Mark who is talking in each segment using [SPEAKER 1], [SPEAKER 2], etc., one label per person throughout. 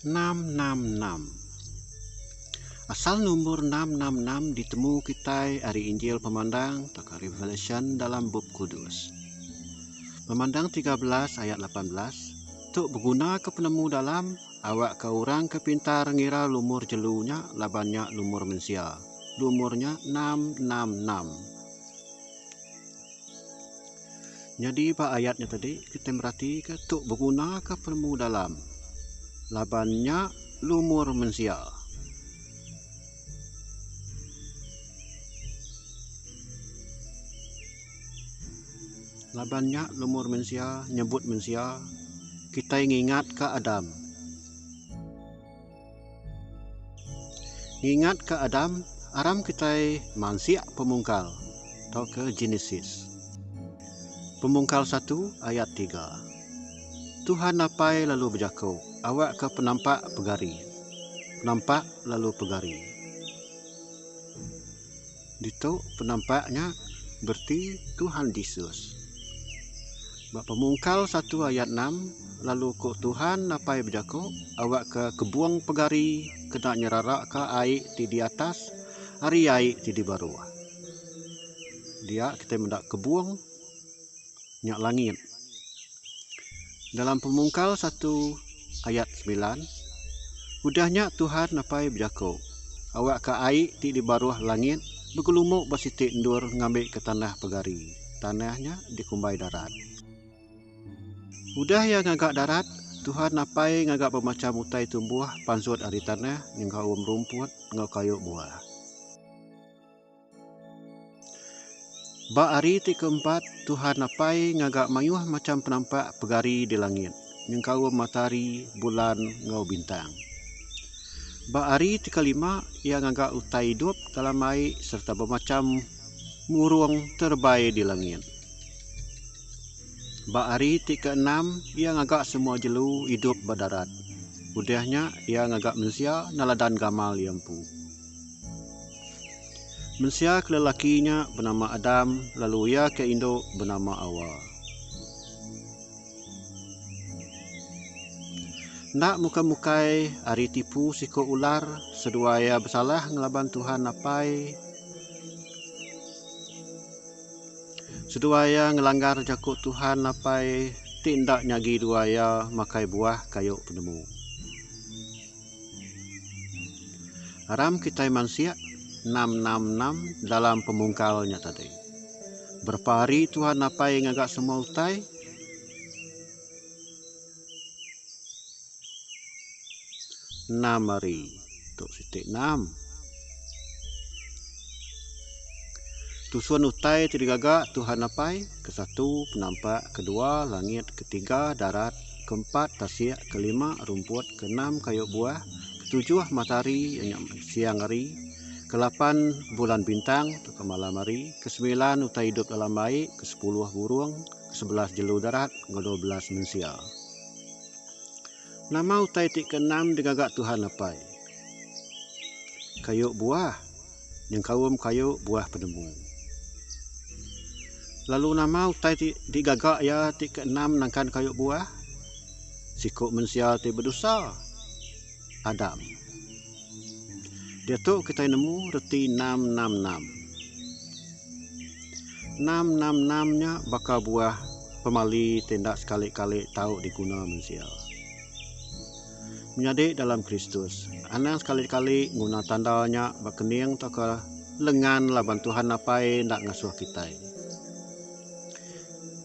[SPEAKER 1] 666. Asal nomor 666 ditemu kita dari Injil Pemandang atau Revelation dalam Bab Kudus. Pemandang 13 ayat 18. Tuk berguna ke penemu dalam awak ke orang ke pintar ngira lumur jelunya labannya lumur mensia. Lumurnya 666. Jadi pak ayatnya tadi kita berarti ke tuk berguna ke penemu dalam labannya lumur mensia. Labannya lumur mensia, nyebut mensia, kita ingat ke Adam. Ingat ke Adam, aram kita mansia pemungkal, atau ke Genesis. Pemungkal 1 ayat 3. Tuhan napai lalu berjakau, awak ke penampak pegari. Penampak lalu pegari. Dito penampaknya berarti Tuhan Yesus. Pemungkal 1 ayat 6. Lalu kok Tuhan napai berjakau, awak ke kebuang pegari, kena nyerarak ke air di atas, hari air di bawah. Dia kita mendak kebuang nyak langit. Dalam pemungkal 1 ayat 9. Udahnya Tuhan napai berjakau, awak ke air di bawah langit, bergelumuk bersitik endur ngambil ke tanah pegari. Tanahnya dikumbai darat. Udah ya ngagak darat, Tuhan napai ngagak bermacam utai tumbuh pansut dari tanah, ngau rumput, ngau kayu buah. Ba hari keempat, Tuhan napai ngagak mayuh macam penampak pegari di langit, ngau matahari, bulan, ngau bintang. Ba hari kelima, ia ngagak utai hidup dalam air serta bermacam murung terbaik di langit. Ba hari ke-6 ia ngagak semua jelu hidup berdarat. Udahnya ia ngagak mensia naladan gamal yampu. Mensia ke lelakinya bernama Adam, lalu ia ke induk bernama Hawa. Nak muka-mukai hari tipu siko ular, sedua ia bersalah ngelaban Tuhan napai. Seduaya ngelanggar jakut Tuhan napai tindak nyagi duaya makai buah kayu penemu. Aram kita manusia 666 dalam pemungkalnya tadi. Berapa hari Tuhan napai ngagak semua utai? 6 hari. Tuk sitik 6. Tusuan utai tergagak Tuhan napai, ke-1 penampak, kedua langit, ketiga darat, keempat tasik, kelima rumput, ke-6 kayu buah, ke-7 matahari siang hari, ke-8 bulan bintang ke malam hari, ke-9 utai hidup dalam air, ke-10 burung, ke-11 jelu darat, ke-12 mensia. Nama utai ke-6 digagak Tuhan napai. Kayu buah, yang kawum kayu buah penemu. Lalu nama utai digagak ya ke-6 nangkan kayu buah. Sikuk mensia ti berdosa. Adam. Dia tu kita nemu reti 666. 666-nya bakal buah pemali tindak sekali-kali tahu diguna mensia. Menjadi dalam Kristus. Anang sekali-kali guna tandanya berkening tak ke lengan laban Tuhan napai ndak ngasuh kita.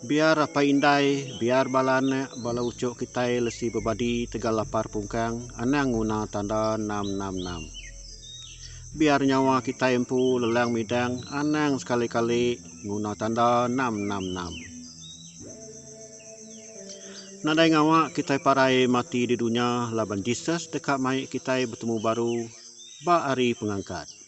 [SPEAKER 1] Biar apa indai, biar balane bala ucuk kita lesi berbadi tegal lapar pungkang, anang guna tanda 666. Biar nyawa kita empu lelang midang, anang sekali-kali guna tanda 666. Nadai ngawa kita parai mati di dunia laban Jesus dekat mai kita bertemu baru ba hari pengangkat.